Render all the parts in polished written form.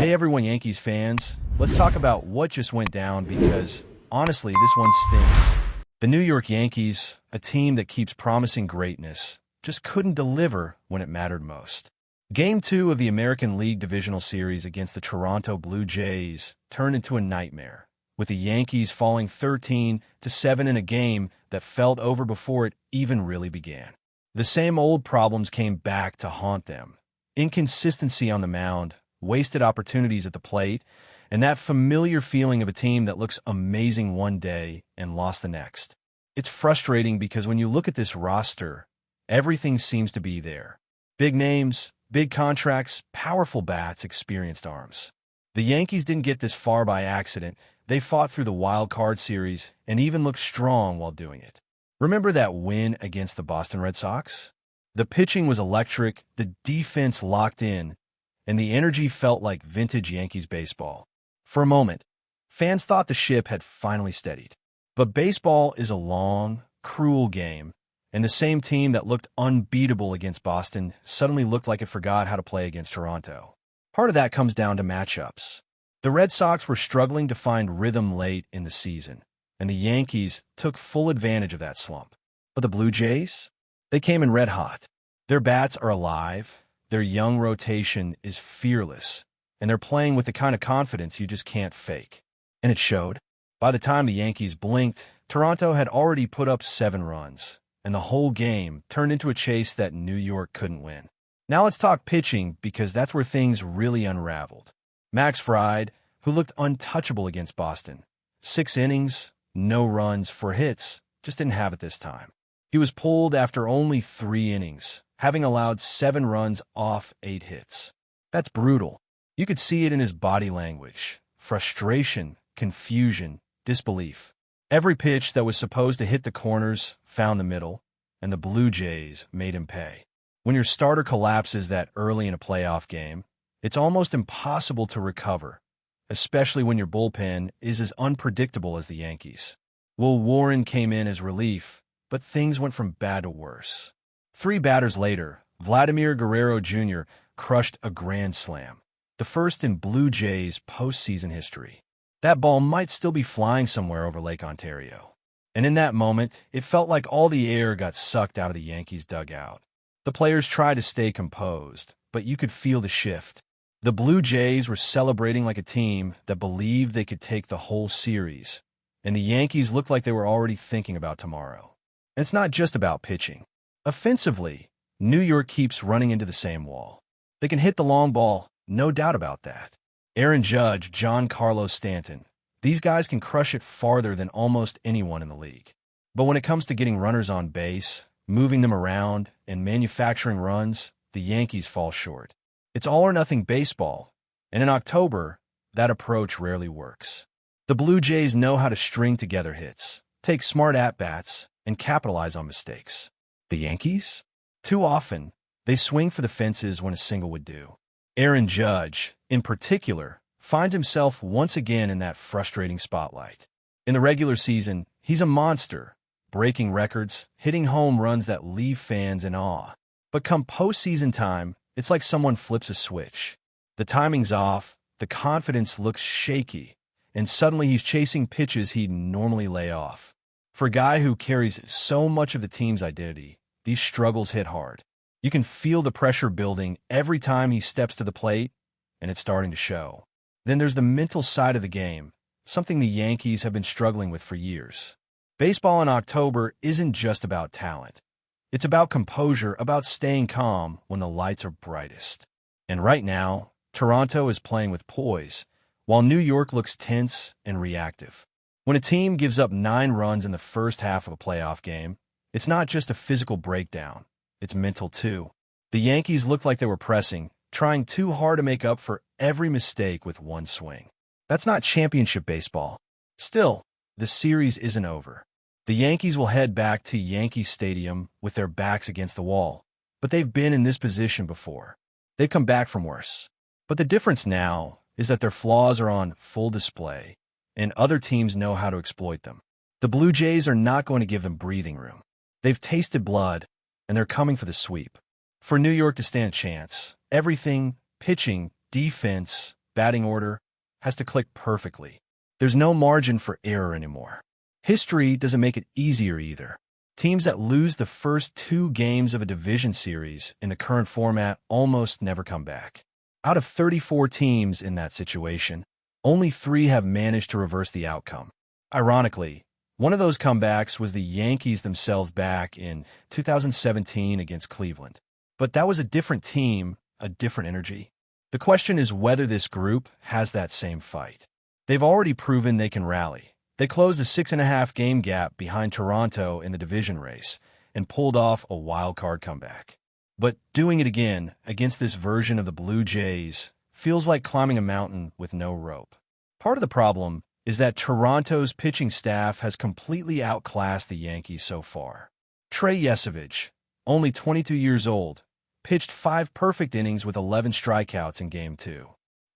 Hey everyone, Yankees fans. Let's talk about what just went down because, honestly, this one stings. The New York Yankees, a team that keeps promising greatness, just couldn't deliver when it mattered most. Game 2 of the American League Divisional Series against the Toronto Blue Jays turned into a nightmare, with the Yankees falling 13-7 in a game that felt over before it even really began. The same old problems came back to haunt them. Inconsistency on the mound, wasted opportunities at the plate, and that familiar feeling of a team that looks amazing one day and lost the next. It's frustrating because when you look at this roster, everything seems to be there. Big names, big contracts, powerful bats, experienced arms. The Yankees didn't get this far by accident. They fought through the wild card series and even looked strong while doing it. Remember that win against the Boston Red Sox? The pitching was electric, the defense locked in, and the energy felt like vintage Yankees baseball. For a moment, fans thought the ship had finally steadied. But baseball is a long, cruel game, and the same team that looked unbeatable against Boston suddenly looked like it forgot how to play against Toronto. Part of that comes down to matchups. The Red Sox were struggling to find rhythm late in the season, and the Yankees took full advantage of that slump. But the Blue Jays? They came in red hot. Their bats are alive, their young rotation is fearless, and they're playing with the kind of confidence you just can't fake. And it showed. By the time the Yankees blinked, Toronto had already put up 7 runs, and the whole game turned into a chase that New York couldn't win. Now let's talk pitching because that's where things really unraveled. Max Fried, who looked untouchable against Boston. 6 innings, no runs, 4 hits, just didn't have it this time. He was pulled after only 3 innings, having allowed 7 runs off 8 hits. That's brutal. You could see it in his body language. Frustration, confusion, disbelief. Every pitch that was supposed to hit the corners found the middle, and the Blue Jays made him pay. When your starter collapses that early in a playoff game, it's almost impossible to recover, especially when your bullpen is as unpredictable as the Yankees. Will Warren came in as relief, but things went from bad to worse. 3 batters later, Vladimir Guerrero Jr. crushed a grand slam, the first in Blue Jays postseason history. That ball might still be flying somewhere over Lake Ontario. And in that moment, it felt like all the air got sucked out of the Yankees' dugout. The players tried to stay composed, but you could feel the shift. The Blue Jays were celebrating like a team that believed they could take the whole series, and the Yankees looked like they were already thinking about tomorrow. And it's not just about pitching. Offensively, New York keeps running into the same wall. They can hit the long ball, no doubt about that. Aaron Judge, Giancarlo Stanton, these guys can crush it farther than almost anyone in the league. But when it comes to getting runners on base, moving them around, and manufacturing runs, the Yankees fall short. It's all-or-nothing baseball, and in October, that approach rarely works. The Blue Jays know how to string together hits, take smart at-bats, and capitalize on mistakes. The Yankees? Too often, they swing for the fences when a single would do. Aaron Judge, in particular, finds himself once again in that frustrating spotlight. In the regular season, he's a monster, breaking records, hitting home runs that leave fans in awe. But come postseason time, it's like someone flips a switch. The timing's off, the confidence looks shaky, and suddenly he's chasing pitches he'd normally lay off. For a guy who carries so much of the team's identity, these struggles hit hard. You can feel the pressure building every time he steps to the plate, and it's starting to show. Then there's the mental side of the game, something the Yankees have been struggling with for years. Baseball in October isn't just about talent. It's about composure, about staying calm when the lights are brightest. And right now, Toronto is playing with poise, while New York looks tense and reactive. When a team gives up 9 runs in the first half of a playoff game, it's not just a physical breakdown, it's mental too. The Yankees looked like they were pressing, trying too hard to make up for every mistake with one swing. That's not championship baseball. Still, the series isn't over. The Yankees will head back to Yankee Stadium with their backs against the wall, but they've been in this position before. They've come back from worse. But the difference now is that their flaws are on full display, and other teams know how to exploit them. The Blue Jays are not going to give them breathing room. They've tasted blood, and they're coming for the sweep. For New York to stand a chance, everything, pitching, defense, batting order has to click perfectly. There's no margin for error anymore. History doesn't make it easier either. Teams that lose the first 2 games of a division series in the current format almost never come back. Out of 34 teams in that situation, only 3 have managed to reverse the outcome. Ironically, one of those comebacks was the Yankees themselves back in 2017 against Cleveland. But that was a different team, a different energy. The question is whether this group has that same fight. They've already proven they can rally. They closed a 6.5-game gap behind Toronto in the division race and pulled off a wild-card comeback. But doing it again against this version of the Blue Jays feels like climbing a mountain with no rope. Part of the problem is that Toronto's pitching staff has completely outclassed the Yankees so far. Trey Yesavage, only 22 years old, pitched 5 perfect innings with 11 strikeouts in Game 2.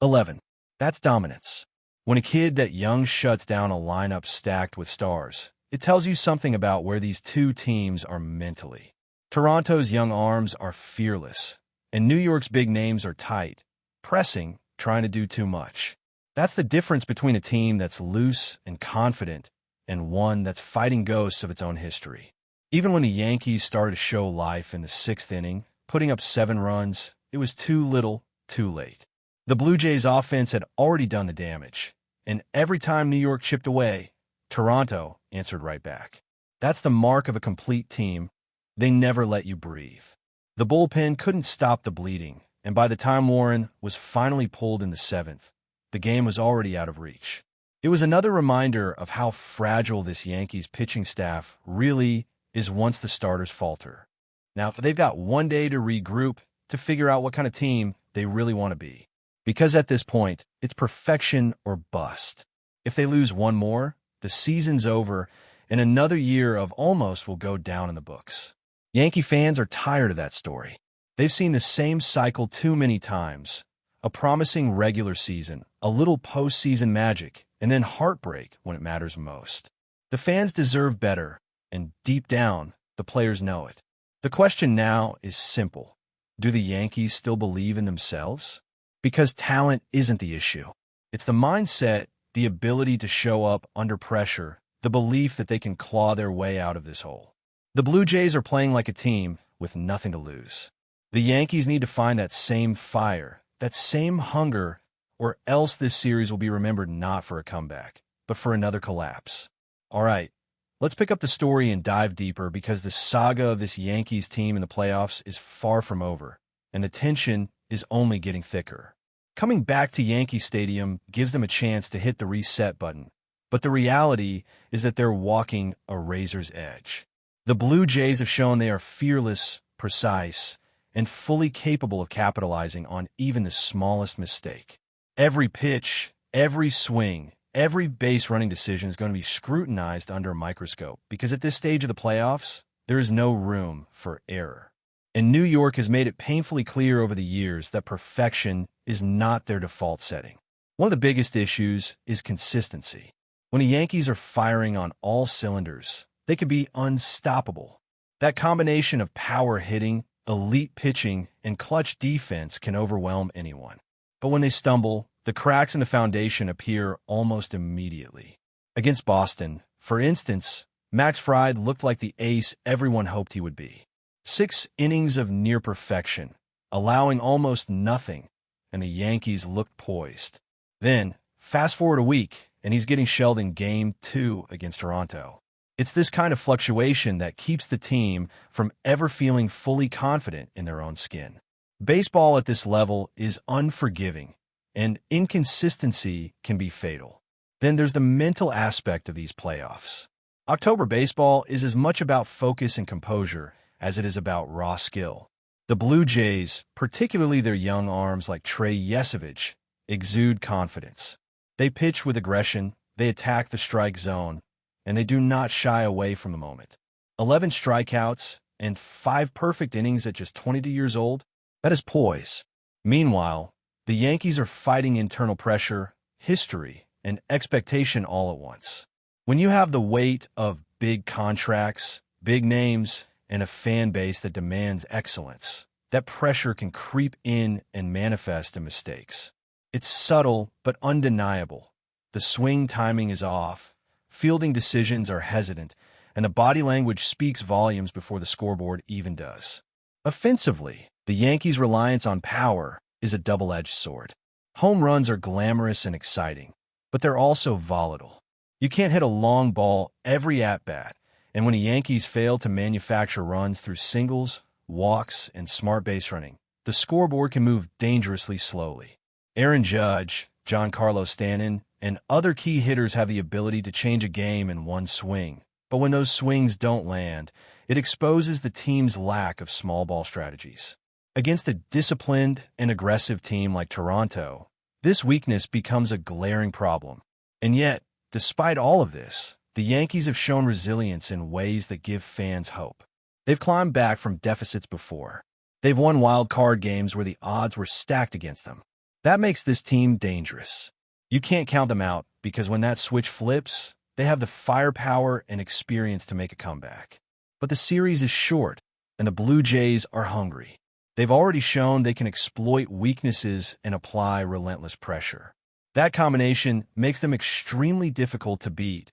11. That's dominance. When a kid that young shuts down a lineup stacked with stars, it tells you something about where these 2 teams are mentally. Toronto's young arms are fearless, and New York's big names are tight, pressing, trying to do too much. That's the difference between a team that's loose and confident and one that's fighting ghosts of its own history. Even when the Yankees started to show life in the 6th inning, putting up 7 runs, it was too little, too late. The Blue Jays' offense had already done the damage, and every time New York chipped away, Toronto answered right back. That's the mark of a complete team. They never let you breathe. The bullpen couldn't stop the bleeding, and by the time Warren was finally pulled in the 7th, the game was already out of reach. It was another reminder of how fragile this Yankees pitching staff really is once the starters falter. Now, they've got 1 day to regroup to figure out what kind of team they really want to be. Because at this point, it's perfection or bust. If they lose 1 more, the season's over, and another year of almost will go down in the books. Yankee fans are tired of that story. They've seen the same cycle too many times. A promising regular season, a little postseason magic, and then heartbreak when it matters most. The fans deserve better, and deep down, the players know it. The question now is simple. Do the Yankees still believe in themselves? Because talent isn't the issue. It's the mindset, the ability to show up under pressure, the belief that they can claw their way out of this hole. The Blue Jays are playing like a team with nothing to lose. The Yankees need to find that same fire, that same hunger, or else this series will be remembered not for a comeback, but for another collapse. All right, let's pick up the story and dive deeper because the saga of this Yankees team in the playoffs is far from over, and the tension is only getting thicker. Coming back to Yankee Stadium gives them a chance to hit the reset button, but the reality is that they're walking a razor's edge. The Blue Jays have shown they are fearless, precise, and fully capable of capitalizing on even the smallest mistake. Every pitch, every swing, every base-running decision is going to be scrutinized under a microscope because at this stage of the playoffs, there is no room for error. And New York has made it painfully clear over the years that perfection is not their default setting. One of the biggest issues is consistency. When the Yankees are firing on all cylinders, they can be unstoppable. That combination of power hitting, elite pitching, and clutch defense can overwhelm anyone. But when they stumble, the cracks in the foundation appear almost immediately. Against Boston, for instance, Max Fried looked like the ace everyone hoped he would be. 6 innings of near perfection, allowing almost nothing, and the Yankees looked poised. Then, fast forward a week, and he's getting shelled in Game 2 against Toronto. It's this kind of fluctuation that keeps the team from ever feeling fully confident in their own skin. Baseball at this level is unforgiving, and inconsistency can be fatal. Then there's the mental aspect of these playoffs. October baseball is as much about focus and composure as it is about raw skill. The Blue Jays, particularly their young arms like Trey Yesavage, exude confidence. They pitch with aggression, they attack the strike zone, and they do not shy away from the moment. 11 strikeouts and 5 perfect innings at just 22 years old, that is poise. Meanwhile, the Yankees are fighting internal pressure, history, and expectation all at once. When you have the weight of big contracts, big names, and a fan base that demands excellence, that pressure can creep in and manifest in mistakes. It's subtle but undeniable. The swing timing is off, fielding decisions are hesitant, and the body language speaks volumes before the scoreboard even does. Offensively, the Yankees' reliance on power is a double-edged sword. Home runs are glamorous and exciting, but they're also volatile. You can't hit a long ball every at-bat, and when the Yankees fail to manufacture runs through singles, walks, and smart base running, the scoreboard can move dangerously slowly. Aaron Judge, Giancarlo Stanton, and other key hitters have the ability to change a game in one swing. But when those swings don't land, it exposes the team's lack of small ball strategies. Against a disciplined and aggressive team like Toronto, this weakness becomes a glaring problem. And yet, despite all of this, the Yankees have shown resilience in ways that give fans hope. They've climbed back from deficits before. They've won wild card games where the odds were stacked against them. That makes this team dangerous. You can't count them out because when that switch flips, they have the firepower and experience to make a comeback. But the series is short, and the Blue Jays are hungry. They've already shown they can exploit weaknesses and apply relentless pressure. That combination makes them extremely difficult to beat,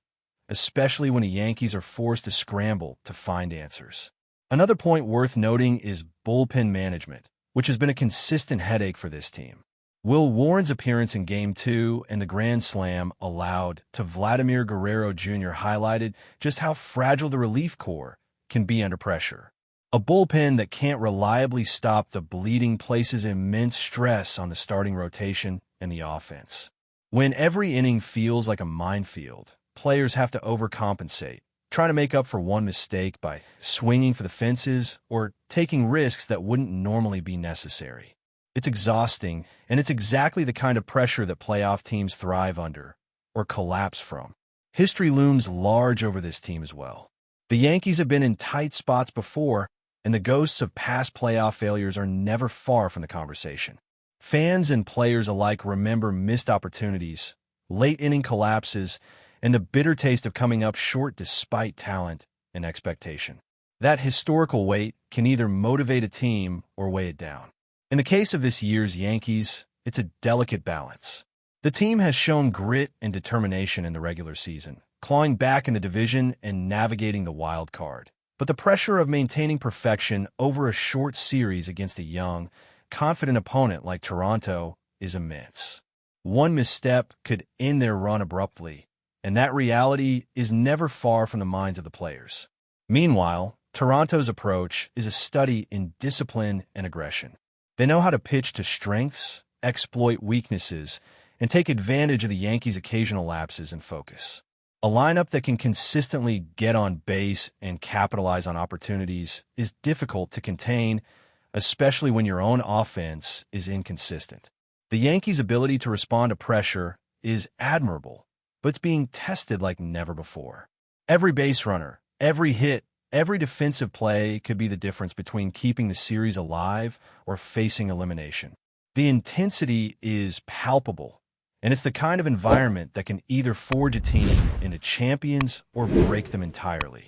especially when the Yankees are forced to scramble to find answers. Another point worth noting is bullpen management, which has been a consistent headache for this team. Will Warren's appearance in Game 2 and the Grand Slam allowed to Vladimir Guerrero Jr. highlighted just how fragile the relief corps can be under pressure. A bullpen that can't reliably stop the bleeding places immense stress on the starting rotation and the offense. When every inning feels like a minefield, players have to overcompensate, trying to make up for one mistake by swinging for the fences or taking risks that wouldn't normally be necessary. It's exhausting, and it's exactly the kind of pressure that playoff teams thrive under, or collapse from. History looms large over this team as well. The Yankees have been in tight spots before, and the ghosts of past playoff failures are never far from the conversation. Fans and players alike remember missed opportunities, late-inning collapses, and the bitter taste of coming up short despite talent and expectation. That historical weight can either motivate a team or weigh it down. In the case of this year's Yankees, it's a delicate balance. The team has shown grit and determination in the regular season, clawing back in the division and navigating the wild card. But the pressure of maintaining perfection over a short series against a young, confident opponent like Toronto is immense. One misstep could end their run abruptly, and that reality is never far from the minds of the players. Meanwhile, Toronto's approach is a study in discipline and aggression. They know how to pitch to strengths, exploit weaknesses, and take advantage of the Yankees' occasional lapses in focus. A lineup that can consistently get on base and capitalize on opportunities is difficult to contain, especially when your own offense is inconsistent. The Yankees' ability to respond to pressure is admirable, but it's being tested like never before. Every base runner, every hit, every defensive play could be the difference between keeping the series alive or facing elimination. The intensity is palpable, and it's the kind of environment that can either forge a team into champions or break them entirely.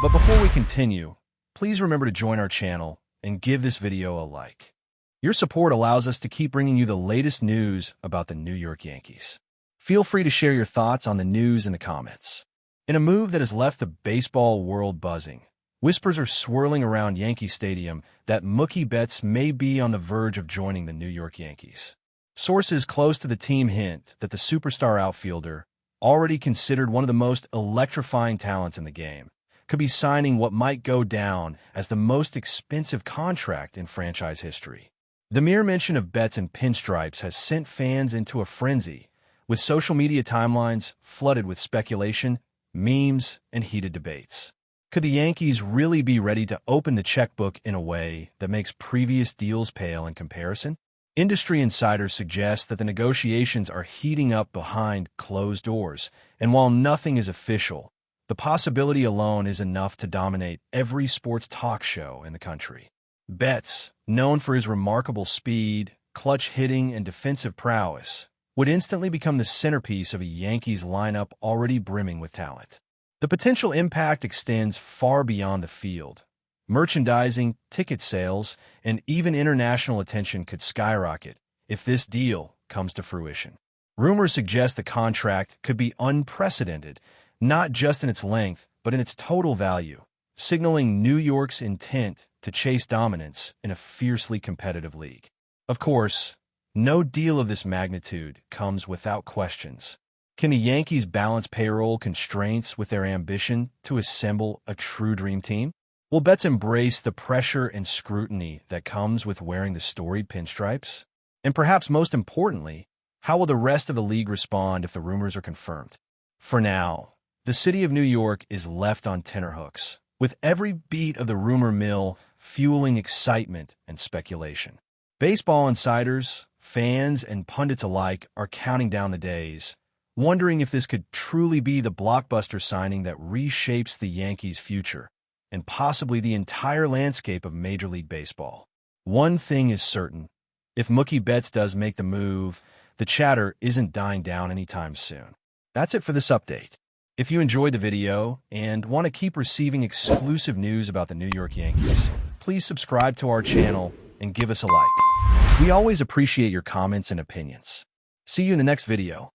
But before we continue, please remember to join our channel and give this video a like. Your support allows us to keep bringing you the latest news about the New York Yankees. Feel free to share your thoughts on the news in the comments. In a move that has left the baseball world buzzing, whispers are swirling around Yankee Stadium that Mookie Betts may be on the verge of joining the New York Yankees. Sources close to the team hint that the superstar outfielder, already considered one of the most electrifying talents in the game, could be signing what might go down as the most expensive contract in franchise history. The mere mention of Betts in pinstripes has sent fans into a frenzy, with social media timelines flooded with speculation, memes, and heated debates. Could the Yankees really be ready to open the checkbook in a way that makes previous deals pale in comparison? Industry insiders suggest that the negotiations are heating up behind closed doors, and while nothing is official, the possibility alone is enough to dominate every sports talk show in the country. Betts, known for his remarkable speed, clutch hitting, and defensive prowess, would instantly become the centerpiece of a Yankees lineup already brimming with talent. The potential impact extends far beyond the field. Merchandising, ticket sales, and even international attention could skyrocket if this deal, comes to fruition. Rumors suggest the contract could be unprecedented, not just in its length, but in its total value, signaling New York's intent to chase dominance in a fiercely competitive league. Of course, no deal of this magnitude comes without questions. Can the Yankees balance payroll constraints with their ambition to assemble a true dream team? Will Betts embrace the pressure and scrutiny that comes with wearing the storied pinstripes? And perhaps most importantly, how will the rest of the league respond if the rumors are confirmed? For now, the city of New York is left on tenterhooks, with every beat of the rumor mill fueling excitement and speculation. Baseball insiders, fans, and pundits alike are counting down the days, wondering if this could truly be the blockbuster signing that reshapes the Yankees' future and possibly the entire landscape of Major League Baseball. One thing is certain: if Mookie Betts does make the move, the chatter isn't dying down anytime soon. That's it for this update. If you enjoyed the video and want to keep receiving exclusive news about the New York Yankees, please subscribe to our channel and give us a like. We always appreciate your comments and opinions. See you in the next video.